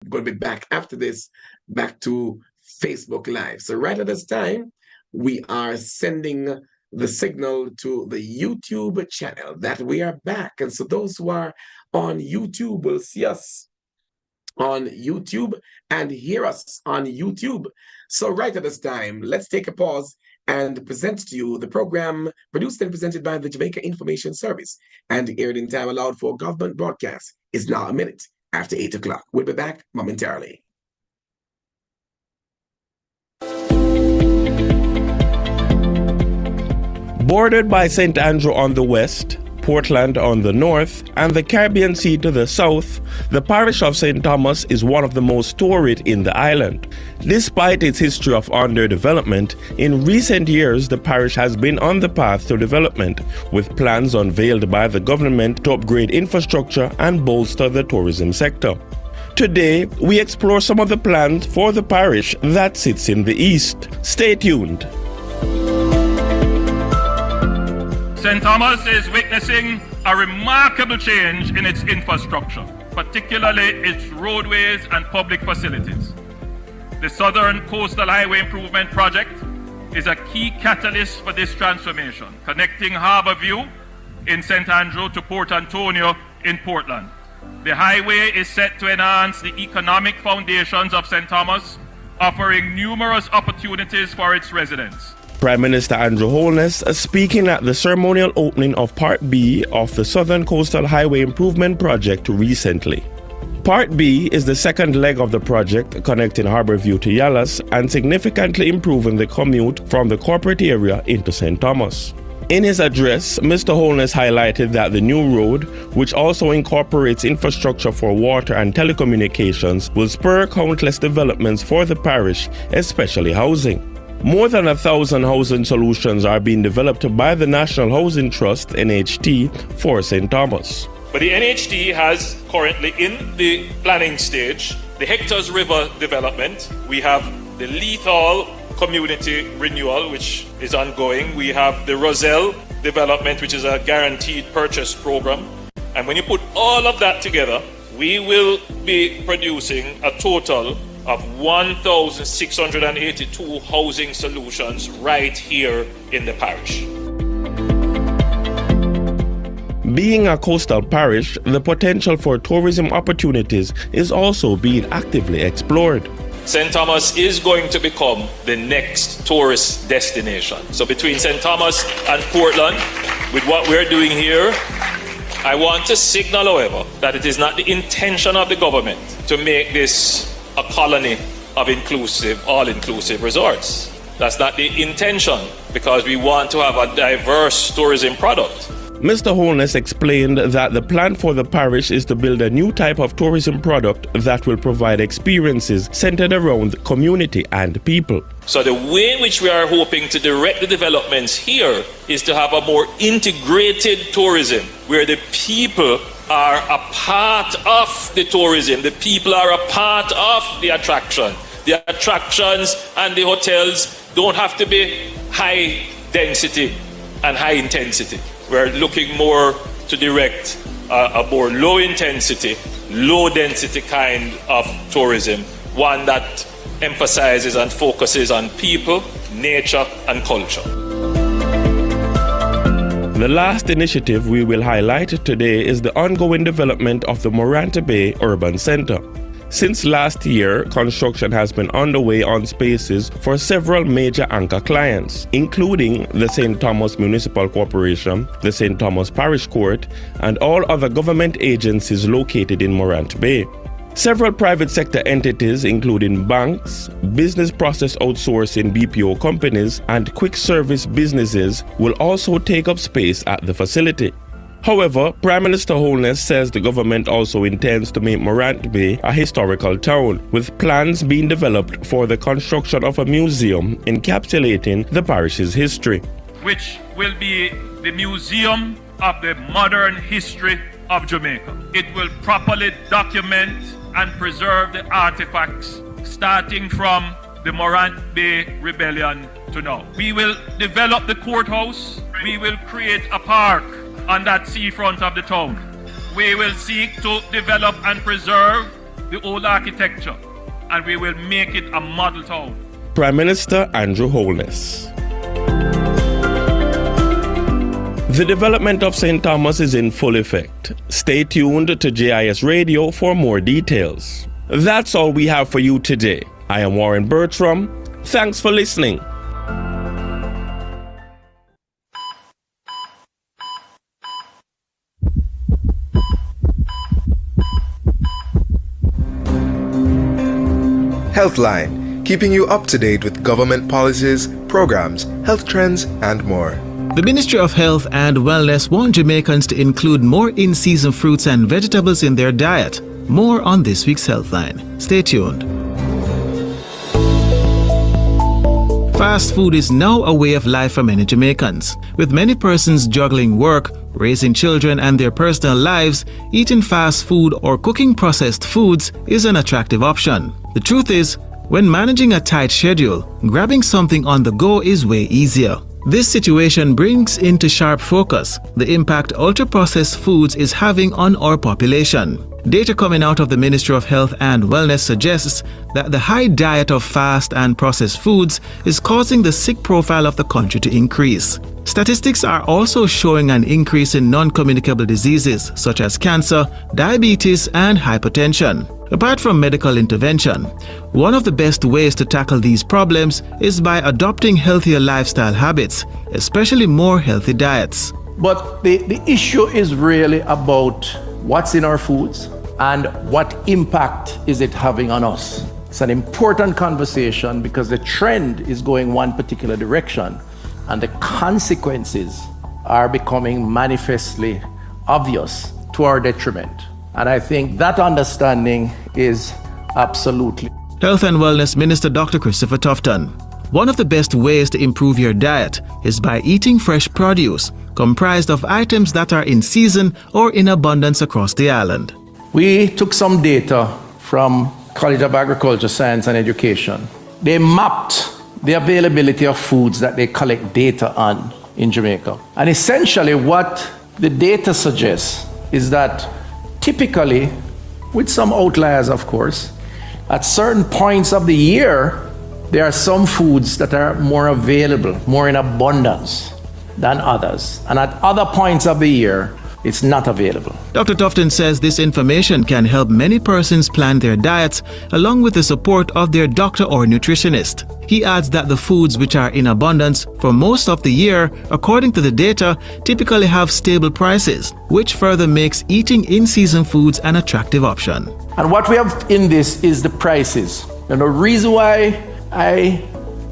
We're going to be back after this, back to Facebook Live. So right at this time, we are sending the signal to the YouTube channel that we are back. And so those who are on YouTube will see us on YouTube and hear us on YouTube. So right at this time, let's take a pause and present to you the program produced and presented by the Jamaica Information Service and aired in time allowed for government broadcast is now a minute after 8 o'clock. We'll be back momentarily. Bordered by St. Andrew on the west, Portland on the north, and the Caribbean Sea to the south, the parish of St. Thomas is one of the most storied in the island. Despite its history of underdevelopment, in recent years the parish has been on the path to development, with plans unveiled by the government to upgrade infrastructure and bolster the tourism sector. Today, we explore some of the plans for the parish that sits in the east. Stay tuned. St. Thomas is witnessing a remarkable change in its infrastructure, particularly its roadways and public facilities. The Southern Coastal Highway Improvement Project is a key catalyst for this transformation, connecting Harbour View in St. Andrew to Port Antonio in Portland. The highway is set to enhance the economic foundations of St. Thomas, offering numerous opportunities for its residents. Prime Minister Andrew Holness speaking at the ceremonial opening of Part B of the Southern Coastal Highway Improvement Project recently. Part B is the second leg of the project connecting Harbourview to Yallas and significantly improving the commute from the corporate area into St. Thomas. In his address, Mr. Holness highlighted that the new road, which also incorporates infrastructure for water and telecommunications, will spur countless developments for the parish, especially housing. More than 1,000 housing solutions are being developed by the National Housing Trust, NHT, for St. Thomas. But the NHT has currently in the planning stage the Hectors River development. We have the Lethal Community Renewal, which is ongoing. We have the Roselle development, which is a guaranteed purchase program. And when you put all of that together, we will be producing a total of 1,682 housing solutions right here in the parish. Being a coastal parish, the potential for tourism opportunities is also being actively explored. St. Thomas is going to become the next tourist destination. So between St. Thomas and Portland, with what we're doing here, I want to signal, however, that it is not the intention of the government to make this a colony of all-inclusive resorts. That's not the intention, because we want to have a diverse tourism product. Mr. Holness explained that the plan for the parish is to build a new type of tourism product that will provide experiences centered around the community and people. So the way in which we are hoping to direct the developments here is to have a more integrated tourism, where the people are a part of the tourism. The people are a part of the attraction. The attractions and the hotels don't have to be high density and high intensity. We're looking more to direct a more low intensity, low density kind of tourism, one that emphasizes and focuses on people, nature, and culture. The last initiative we will highlight today is the ongoing development of the Morant Bay Urban Center. Since last year, construction has been underway on spaces for several major anchor clients, including the St. Thomas Municipal Corporation, the St. Thomas Parish Court, and all other government agencies located in Morant Bay. Several private sector entities, including banks, business process outsourcing BPO companies, and quick service businesses, will also take up space at the facility. However, Prime Minister Holness says the government also intends to make Morant Bay a historical town, with plans being developed for the construction of a museum encapsulating the parish's history, which will be the Museum of the Modern History of Jamaica. It will properly document and preserve the artifacts starting from the Morant Bay Rebellion to now. We will develop the courthouse. We will create a park on that seafront of the town. We will seek to develop and preserve the old architecture and we will make it a model town. Prime Minister Andrew Holness. The development of St. Thomas is in full effect. Stay tuned to JIS Radio for more details. That's all we have for you today. I am Warren Bertram. Thanks for listening. Healthline, keeping you up to date with government policies, programs, health trends, and more. The Ministry of Health and Wellness want Jamaicans to include more in-season fruits and vegetables in their diet. More on this week's Healthline. Stay tuned. Fast food is now a way of life for many Jamaicans. With many persons juggling work, raising children and their personal lives, eating fast food or cooking processed foods is an attractive option. The truth is, when managing a tight schedule, grabbing something on the go is way easier. This situation brings into sharp focus the impact ultra-processed foods is having on our population. Data coming out of the Ministry of Health and Wellness suggests that the high diet of fast and processed foods is causing the sick profile of the country to increase. Statistics are also showing an increase in non-communicable diseases such as cancer, diabetes, and hypertension. Apart from medical intervention, one of the best ways to tackle these problems is by adopting healthier lifestyle habits, especially more healthy diets. But the issue is really about what's in our foods and what impact is it having on us. It's an important conversation because the trend is going one particular direction and the consequences are becoming manifestly obvious to our detriment. And I think that understanding is absolutely. Health and Wellness Minister Dr. Christopher Tufton. One of the best ways to improve your diet is by eating fresh produce, comprised of items that are in season or in abundance across the island. We took some data from College of Agriculture, Science and Education. They mapped the availability of foods that they collect data on in Jamaica. And essentially what the data suggests is that typically, with some outliers of course, at certain points of the year, there are some foods that are more available, more in abundance than others. And at other points of the year, it's not available. Dr. Tufton says this information can help many persons plan their diets along with the support of their doctor or nutritionist. He adds that the foods which are in abundance for most of the year, according to the data, typically have stable prices, which further makes eating in-season foods an attractive option. And what we have in this is the prices. And the reason why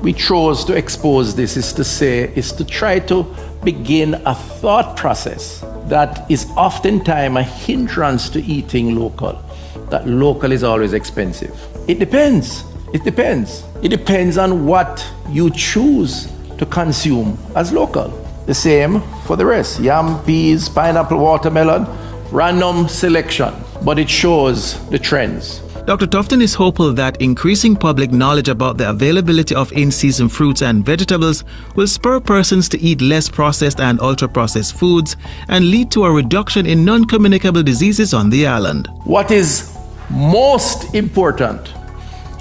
we chose to expose this is to try to begin a thought process that is oftentimes a hindrance to eating local. That local is always expensive. It depends. It depends on what you choose to consume as local. The same for the rest. Yam, peas, pineapple, watermelon, random selection. But it shows the trends. Dr. Tufton is hopeful that increasing public knowledge about the availability of in-season fruits and vegetables will spur persons to eat less processed and ultra-processed foods and lead to a reduction in non-communicable diseases on the island. What is most important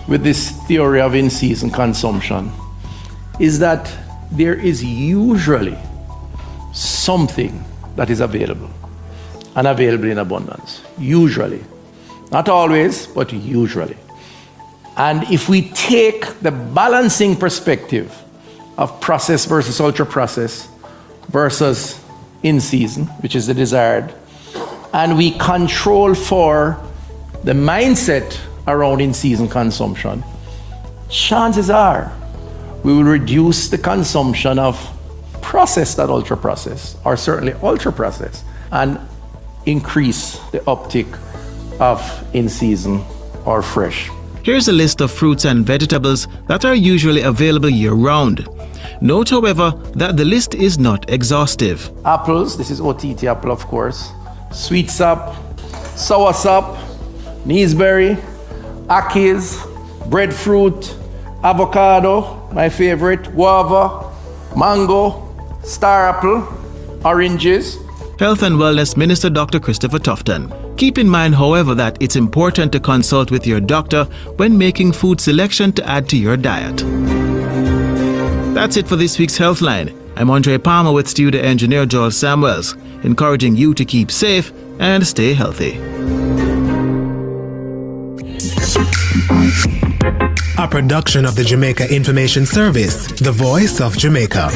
with this theory of in-season consumption is that there is usually something that is available and available in abundance. Usually. Not always, but usually. And if we take the balancing perspective of processed versus ultra-processed versus in-season, which is the desired, and we control for the mindset around in-season consumption, chances are we will reduce the consumption of processed and ultra-processed, or certainly ultra-processed, and increase the uptick of in-season or fresh. Here's a list of fruits and vegetables that are usually available year-round. Note, however, that the list is not exhaustive. Apples, this is OTT apple of course, sweet sap, sour sap, neeseberry, akis, breadfruit, avocado, my favorite, guava, mango, star apple, oranges. Health and Wellness Minister Dr. Christopher Tufton. Keep in mind, however, that it's important to consult with your doctor when making food selection to add to your diet. That's it for this week's Healthline. I'm Andre Palmer with studio engineer Joel Samuels, encouraging you to keep safe and stay healthy. A production of the Jamaica Information Service, the voice of Jamaica.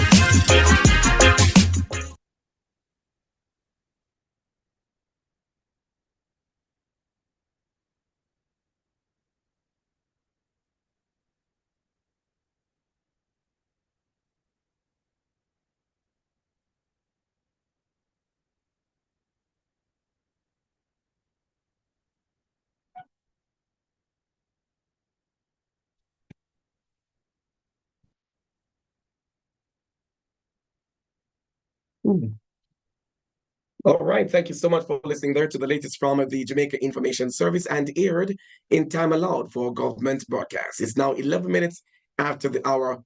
All right, thank you so much for listening there to the latest from the Jamaica Information Service and aired in time allowed for government broadcast. It's now 11 minutes after the hour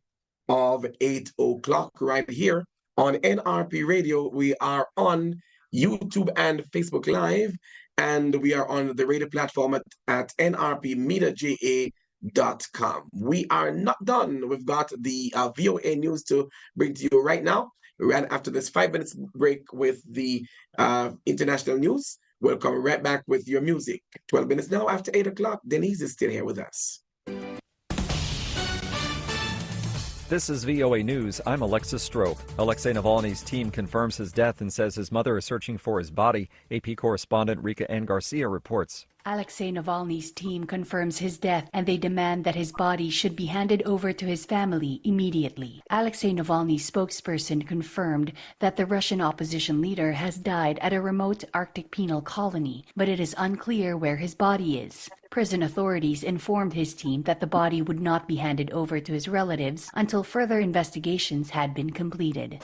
of 8 o'clock right here on NRP Radio. We are on YouTube and Facebook Live, and we are on the radio platform at nrpmediaja.com. We are not done. We've got the VOA news to bring to you right now. Right after this 5 minutes break with the international news, we'll come right back with your music. 12 minutes now after 8 o'clock. Denise is still here with us. This is VOA News. I'm Alexis Strope. Alexei Navalny's team confirms his death and says his mother is searching for his body. AP correspondent Rika N. Garcia reports. Alexei Navalny's team confirms his death and they demand that his body should be handed over to his family immediately. Alexei Navalny's spokesperson confirmed that the Russian opposition leader has died at a remote Arctic penal colony, but it is unclear where his body is. Prison authorities informed his team that the body would not be handed over to his relatives until further investigations had been completed.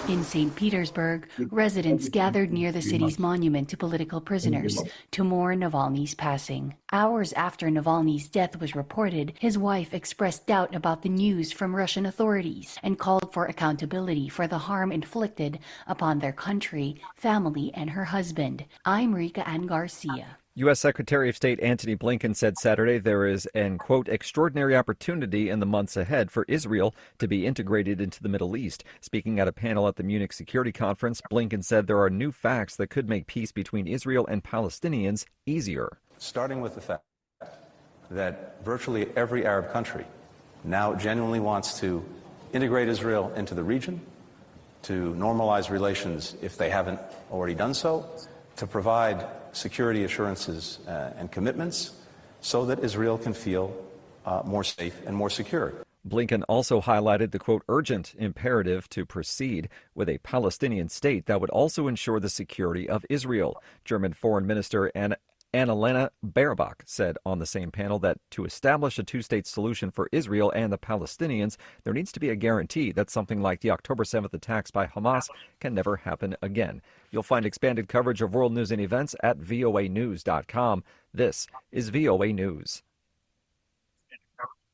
In St. Petersburg, residents gathered near the city's monument to political prisoners to mourn Navalny's passing. Hours after Navalny's death was reported, his wife expressed doubt about the news from Russian authorities and called for accountability for the harm inflicted upon their country, family, and her husband. I'm Rika Ann Garcia. U.S. Secretary of State Antony Blinken said Saturday there is an, quote, extraordinary opportunity in the months ahead for Israel to be integrated into the Middle East. Speaking at a panel at the Munich Security Conference, Blinken said there are new facts that could make peace between Israel and Palestinians easier. Starting with the fact that virtually every Arab country now genuinely wants to integrate Israel into the region, to normalize relations if they haven't already done so, to provide security assurances and commitments so that Israel can feel more safe and more secure. Blinken also highlighted the, quote, urgent imperative to proceed with a Palestinian state that would also ensure the security of Israel. German Foreign Minister Annalena Baerbock said on the same panel that to establish a two-state solution for Israel and the Palestinians, there needs to be a guarantee that something like the October 7th attacks by Hamas can never happen again. You'll find expanded coverage of world news and events at voanews.com. This is VOA News.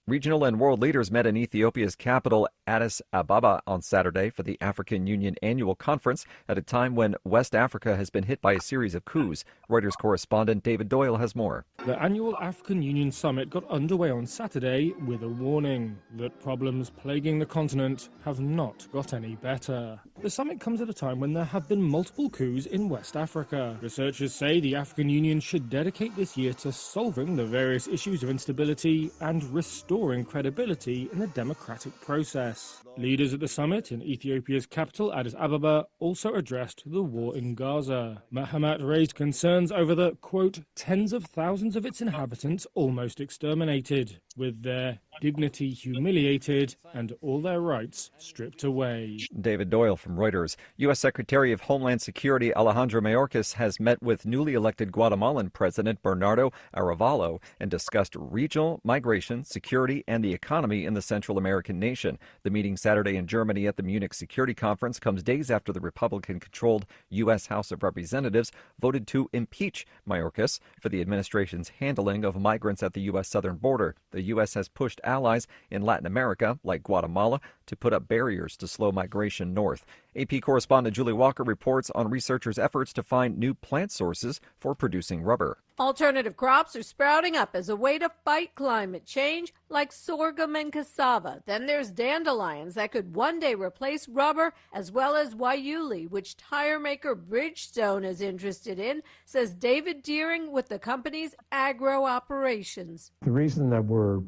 Regional and world leaders met in Ethiopia's capital, Addis Ababa, on Saturday for the African Union Annual Conference at a time when West Africa has been hit by a series of coups. Reuters correspondent David Doyle has more. The annual African Union Summit got underway on Saturday with a warning that problems plaguing the continent have not got any better. The summit comes at a time when there have been multiple coups in West Africa. Researchers say the African Union should dedicate this year to solving the various issues of instability and restoring credibility in the democratic process. Leaders at the summit in Ethiopia's capital, Addis Ababa, also addressed the war in Gaza. Mahamat raised concerns over the, quote, tens of thousands of its inhabitants almost exterminated, with their dignity humiliated and all their rights stripped away. David Doyle from Reuters. U.S. Secretary of Homeland Security Alejandro Mayorkas has met with newly elected Guatemalan President Bernardo Arevalo and discussed regional migration, security, security and the economy in the Central American nation. The meeting Saturday in Germany at the Munich Security Conference comes days after the Republican-controlled U.S. House of Representatives voted to impeach Mayorkas for the administration's handling of migrants at the U.S. southern border. The U.S. has pushed allies in Latin America, like Guatemala, to put up barriers to slow migration north. AP correspondent Julie Walker reports on researchers' efforts to find new plant sources for producing rubber. Alternative crops are sprouting up as a way to fight climate change, like sorghum and cassava. Then there's dandelions that could one day replace rubber, as well as waiuli, which tire maker Bridgestone is interested in, says David Deering with the company's agro operations. The reason that we're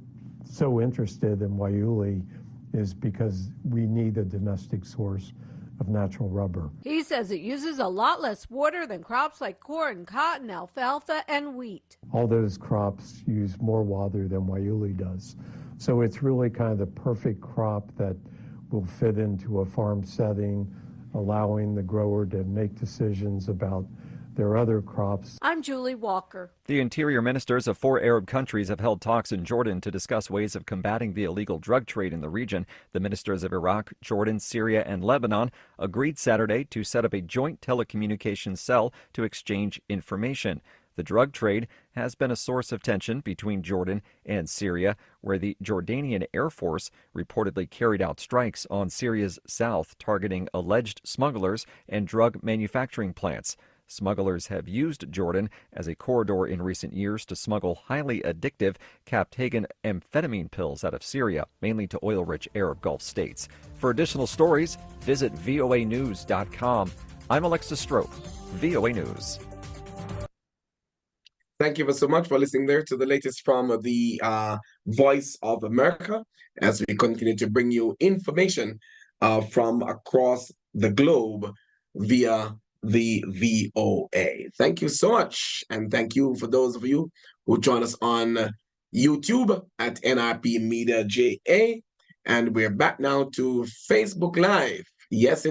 so interested in waiuli is because we need a domestic source of natural rubber. He says it uses a lot less water than crops like corn, cotton, alfalfa, and wheat. All those crops use more water than waiuli does. So it's really kind of the perfect crop that will fit into a farm setting, allowing the grower to make decisions about their other crops. I'm Julie Walker. The interior ministers of 4 Arab countries have held talks in Jordan to discuss ways of combating the illegal drug trade in the region. The ministers of Iraq, Jordan, Syria, and Lebanon agreed Saturday to set up a joint telecommunications cell to exchange information. The drug trade has been a source of tension between Jordan and Syria, where the Jordanian Air Force reportedly carried out strikes on Syria's south, targeting alleged smugglers and drug manufacturing plants. Smugglers have used Jordan as a corridor in recent years to smuggle highly addictive Captagon amphetamine pills out of Syria, mainly to oil-rich Arab Gulf states. For additional stories, visit voanews.com. I'm Alexis Strope, VOA News. Thank you so much for listening there to the latest from the Voice of America, as we continue to bring you information from across the globe via the VOA. Thank you so much. And thank you for those of you who join us on YouTube at NRP Media JA. And we're back now to Facebook Live. Yes,